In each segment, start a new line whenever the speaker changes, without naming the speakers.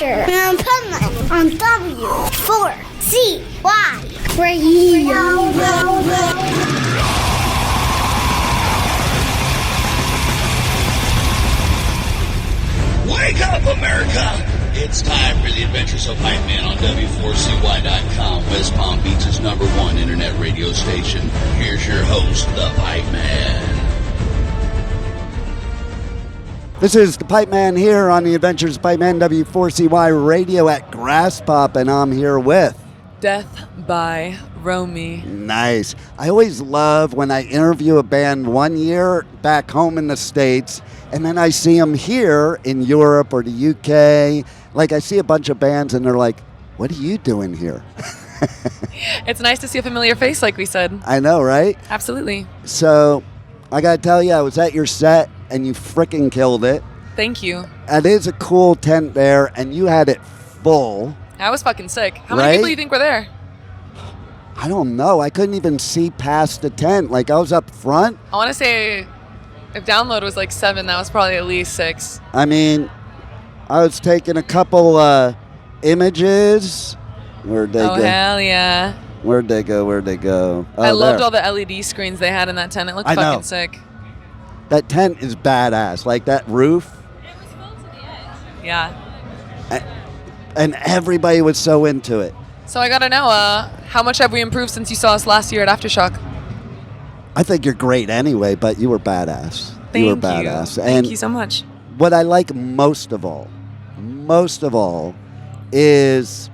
Adventure in Pipeman on W4CY Radio.
Wake up, America! It's time for the Adventures of Pipeman on W4CY.com, West Palm Beach's #1 internet radio station. Here's your host, the Pipeman.
This is the Pipeman here on the Adventures of Pipeman, W4CY Radio at Graspop, and I'm here with...
Death by Romy.
Nice. I always love when I interview a band 1 year back home in the States, and then I see them here in Europe or the UK. Like, I see a bunch of bands, and they're like, what are you doing here?
It's nice to see a familiar face, like we said.
I know, right?
Absolutely.
So, I got to tell you, I was at your set, and you frickin' killed it.
Thank you.
It is a cool tent there, and you had it full.
I was fucking sick. How many people do you think were there?
I don't know. I couldn't even see past the tent. Like, I was up front.
I want to say if download was like 7, that was probably at least 6.
I mean, I was taking a couple images. Where'd they go?
Oh, hell yeah.
Where'd they go? Oh,
I loved
there.
all the LED screens they had in that tent. It looked fucking sick.
That tent is badass. Like, that roof.
It was full to the edge. Yeah.
And everybody was so into it.
So I got to know, how much have we improved since you saw us last year at Aftershock?
I think you're great anyway, but you were badass.
Thank
you were badass.
Thank you so much.
What I like most of all, is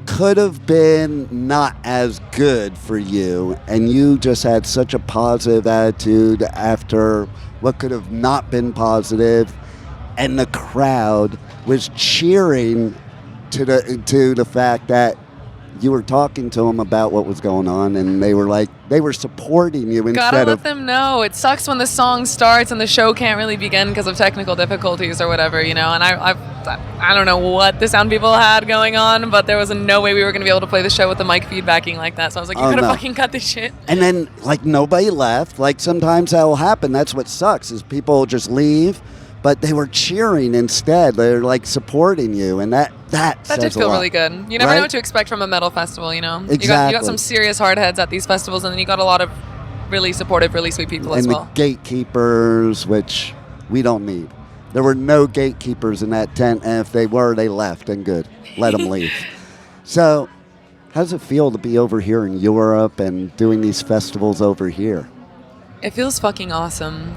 could have been not as good for you, and you just had such a positive attitude after what could have not been positive, and the crowd was cheering to the fact that you were talking to them about what was going on, and they were supporting you instead
Gotta let
of...
them know. It sucks when the song starts and the show can't really begin because of technical difficulties or whatever, you know. And I don't know what the sound people had going on, but there was no way we were going to be able to play the show with the mic feedbacking like that. So I was like, you gotta fucking cut this shit.
And then, like, nobody left. Like, sometimes that will happen. That's what sucks, is people just leave. But they were cheering instead. They're, like, supporting you, and that
did feel really good. You never know what to expect from a metal festival, you know?
Exactly.
You got some serious hardheads at these festivals, and then you got a lot of really supportive, really sweet people as well.
And the gatekeepers, which we don't need. There were no gatekeepers in that tent, and if they were, they left, and good. Let them leave. So, how does it feel to be over here in Europe and doing these festivals over here?
It feels fucking awesome.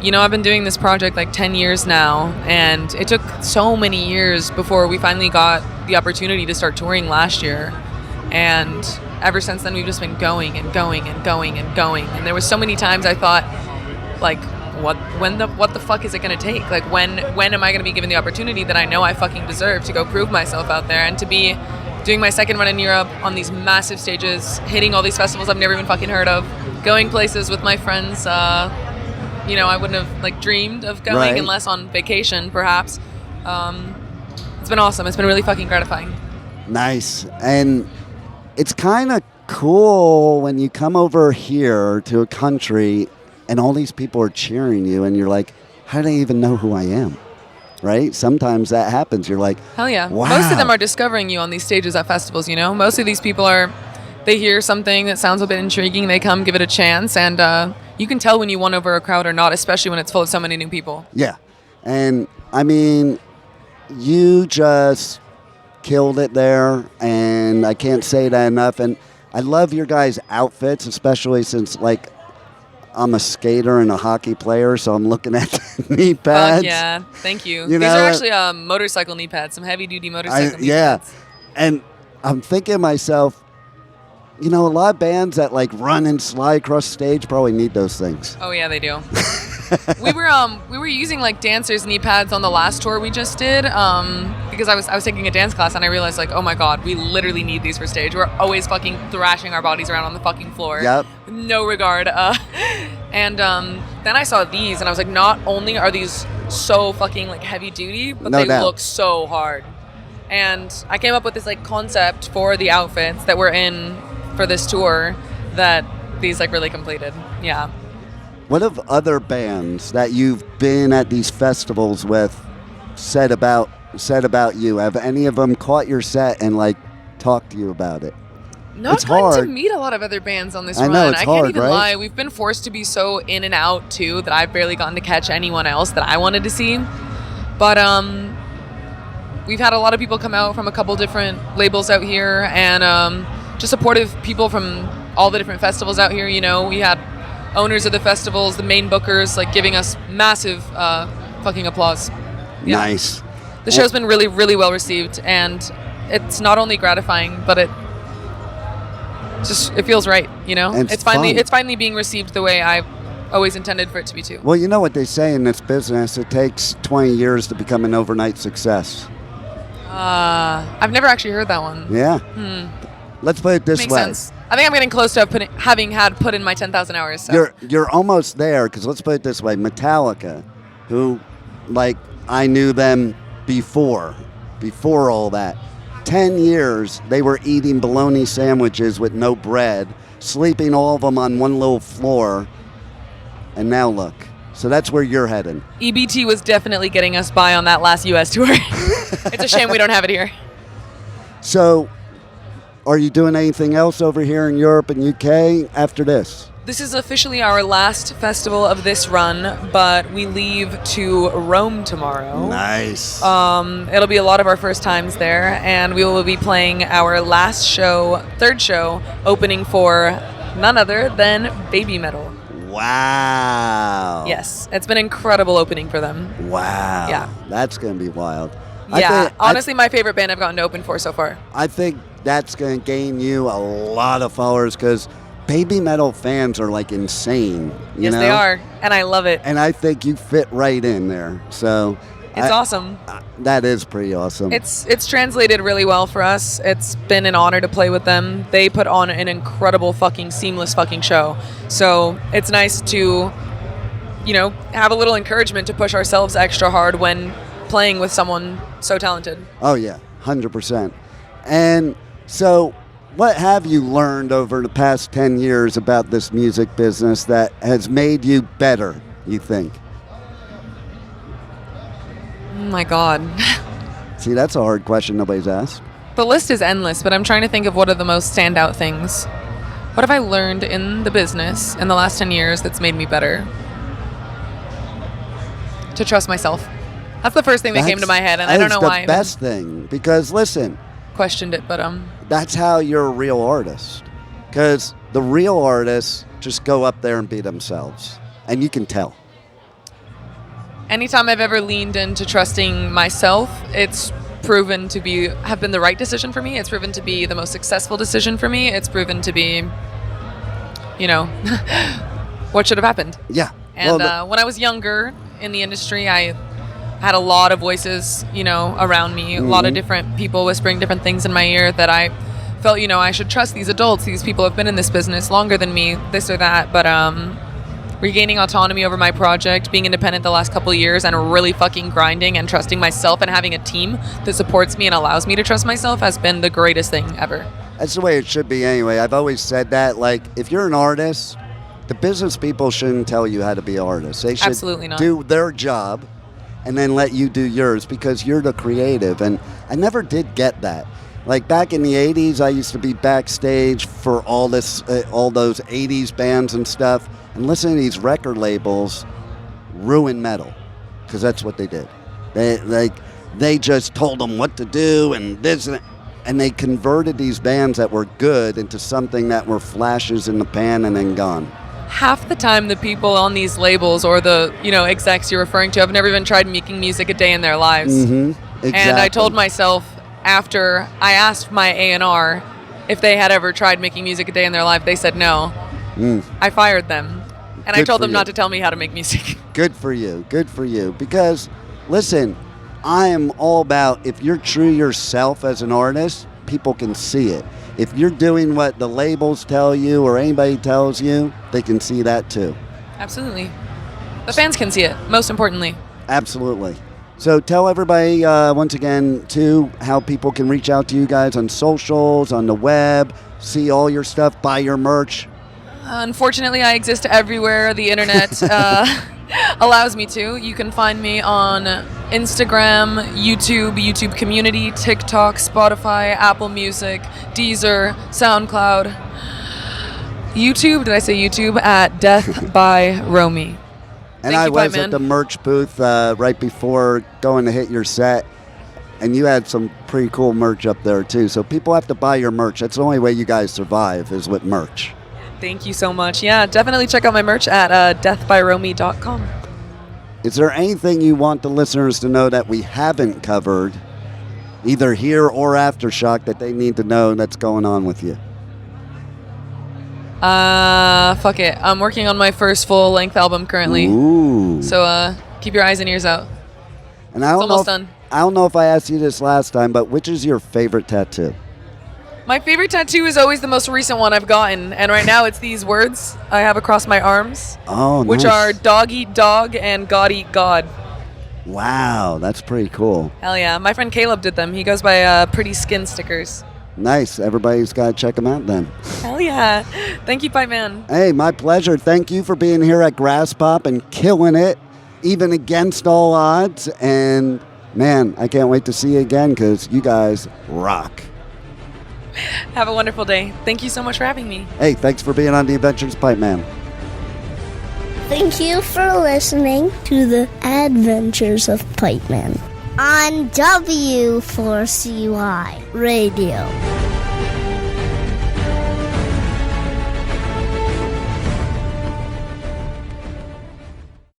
You know, I've been doing this project like 10 years now, and it took so many years before we finally got the opportunity to start touring last year. And ever since then, we've just been going and going and going and going. And there was so many times I thought, like, what the fuck is it going to take? Like, when am I going to be given the opportunity that I know I fucking deserve to go prove myself out there and to be doing my second run in Europe on these massive stages, hitting all these festivals I've never even fucking heard of, going places with my friends, you know, I wouldn't have, like, dreamed of going unless on vacation, perhaps. It's been awesome. It's been really fucking gratifying.
Nice. And it's kind of cool when you come over here to a country and all these people are cheering you, and you're like, how do they even know who I am? Right? Sometimes that happens. You're like,
hell yeah.
Wow.
Most of them are discovering you on these stages at festivals, you know? Most of these people they hear something that sounds a bit intriguing, they come, give it a chance, and you can tell when you won over a crowd or not, especially when it's full of so many new people.
Yeah. And, I mean, you just killed it there, and I can't say that enough. And I love your guys' outfits, especially since, like, I'm a skater and a hockey player, so I'm looking at the knee pads.
Fuck yeah. Thank you.
These
are actually motorcycle knee pads, some heavy-duty motorcycle knee pads.
And I'm thinking to myself, you know, a lot of bands that, like, run and slide across stage probably need those things.
Oh, yeah, they do. We were using, like, dancers' knee pads on the last tour we just did because I was taking a dance class, and I realized, like, oh, my God, we literally need these for stage. We're always fucking thrashing our bodies around on the fucking floor.
Yep.
No regard. And then I saw these, and I was like, not only are these so fucking, like, heavy-duty, but they look so hard. And I came up with this, like, concept for the outfits that we're in for this tour that these, like, really completed. Yeah.
What of other bands that you've been at these festivals with said about you? Have any of them caught your set and like talked to you about it?
Not gotten to meet a lot of other bands on this run.
Know, it's
I
hard,
can't even
right?
lie. We've been forced to be so in and out too that I've barely gotten to catch anyone else that I wanted to see. But we've had a lot of people come out from a couple different labels out here, and just supportive people from all the different festivals out here. You know, we had owners of the festivals, the main bookers, like giving us massive fucking applause. Yeah.
Nice.
The show's been really, really well received, and it's not only gratifying, but it feels right, you know? It's finally being received the way I always intended for it to be too.
Well, you know what they say in this business, it takes 20 years to become an overnight success.
I've never actually heard that one.
Yeah. Let's put it this
Makes
way.
sense. I think I'm getting close to having put in my 10,000 hours. So.
You're almost there, because let's put it this way. Metallica, who, like, I knew them before all that. 10 years, they were eating bologna sandwiches with no bread, sleeping all of them on one little floor, and now look. So that's where you're heading.
EBT was definitely getting us by on that last U.S. tour. It's a shame we don't have it here.
So, are you doing anything else over here in Europe and UK after this?
This is officially our last festival of this run, but we leave to Rome tomorrow.
Nice.
It'll be a lot of our first times there, and we will be playing our last show, third show, opening for none other than Baby Metal.
Wow.
Yes, it's been an incredible opening for them.
Wow.
Yeah.
That's going to be wild.
Yeah, honestly, my favorite band I've gotten to open for so far.
I think that's going to gain you a lot of followers, because Baby Metal fans are like insane. You know?
They are, and I love it.
And I think you fit right in there. So
it's awesome.
That is pretty awesome.
It's translated really well for us. It's been an honor to play with them. They put on an incredible fucking seamless fucking show. So it's nice to, you know, have a little encouragement to push ourselves extra hard when playing with someone so talented.
Oh yeah, 100%. And so, what have you learned over the past 10 years about this music business that has made you better, you think?
Oh my God.
See, that's a hard question nobody's asked.
The list is endless, but I'm trying to think of what are the most standout things. What have I learned in the business in the last 10 years that's made me better? To trust myself. That's the first thing that came to my head, and I don't know why.
That's the best thing, because listen.
Questioned it, but
that's how you're a real artist. Because the real artists just go up there and be themselves, and you can tell.
Anytime I've ever leaned into trusting myself, it's proven to have been the right decision for me. It's proven to be the most successful decision for me. It's proven to be, you know, what should have happened.
Yeah.
And when I was younger in the industry, I had a lot of voices, you know, around me, a lot of different people whispering different things in my ear that I felt, you know, I should trust these adults. These people have been in this business longer than me, this or that. But regaining autonomy over my project, being independent the last couple of years, and really fucking grinding and trusting myself and having a team that supports me and allows me to trust myself has been the greatest thing ever.
That's the way it should be anyway. I've always said that, like, if you're an artist, the business people shouldn't tell you how to be artists. They should
Absolutely not.
do their job and then let you do yours, because you're the creative. And I never did get that. Like back in the 80s, I used to be backstage for all those 80s bands and stuff, and listening to these record labels ruin metal, because that's what they did. They just told them what to do and this, and they converted these bands that were good into something that were flashes in the pan and then gone.
Half the time the people on these labels or the, you know, execs you're referring to have never even tried making music a day in their lives.
Exactly.
And I told myself, after I asked my A&R if they had ever tried making music a day in their life, they said no. I fired them. And I told them not to tell me how to make music.
Good for you. Good for you. Because, listen, I am all about, if you're true yourself as an artist, people can see it. If you're doing what the labels tell you or anybody tells you, they can see that too.
Absolutely. The fans can see it, most importantly.
Absolutely. So tell everybody, once again, too, how people can reach out to you guys on socials, on the web, see all your stuff, buy your merch.
Unfortunately, I exist everywhere the internet allows me to. You can find me on Instagram, YouTube Community, TikTok, Spotify, Apple Music, Deezer, SoundCloud. YouTube, did I say YouTube? At Death by Romy.
And
Thank
I
you,
was
Pipeman.
at the merch booth right before going to hit your set, and you had some pretty cool merch up there too. So people have to buy your merch. That's the only way you guys survive is with merch.
Thank you so much. Yeah, definitely check out my merch at deathbyromy.com.
Is there anything you want the listeners to know that we haven't covered, either here or Aftershock, that they need to know that's going on with you?
Fuck it. I'm working on my first full-length album currently.
Ooh.
So keep your eyes and ears out.
And I don't
It's almost done.
I don't know if I asked you this last time, but which is your favorite tattoo?
My favorite tattoo is always the most recent one I've gotten, and right now it's these words I have across my arms,
Oh,
which
nice.
are dog eat dog and God eat God.
Wow, that's pretty cool.
Hell yeah. My friend Caleb did them. He goes by Pretty Skin Stickers.
Nice. Everybody's got to check them out then.
Hell yeah. Thank you, Pipeman.
Hey, my pleasure. Thank you for being here at Graspop and killing it, even against all odds. And, man, I can't wait to see you again because you guys rock.
Have a wonderful day. Thank you so much for having me.
Hey, thanks for being on the Adventures of Pipeman.
Thank you for listening to the Adventures of Pipeman on W4CY Radio.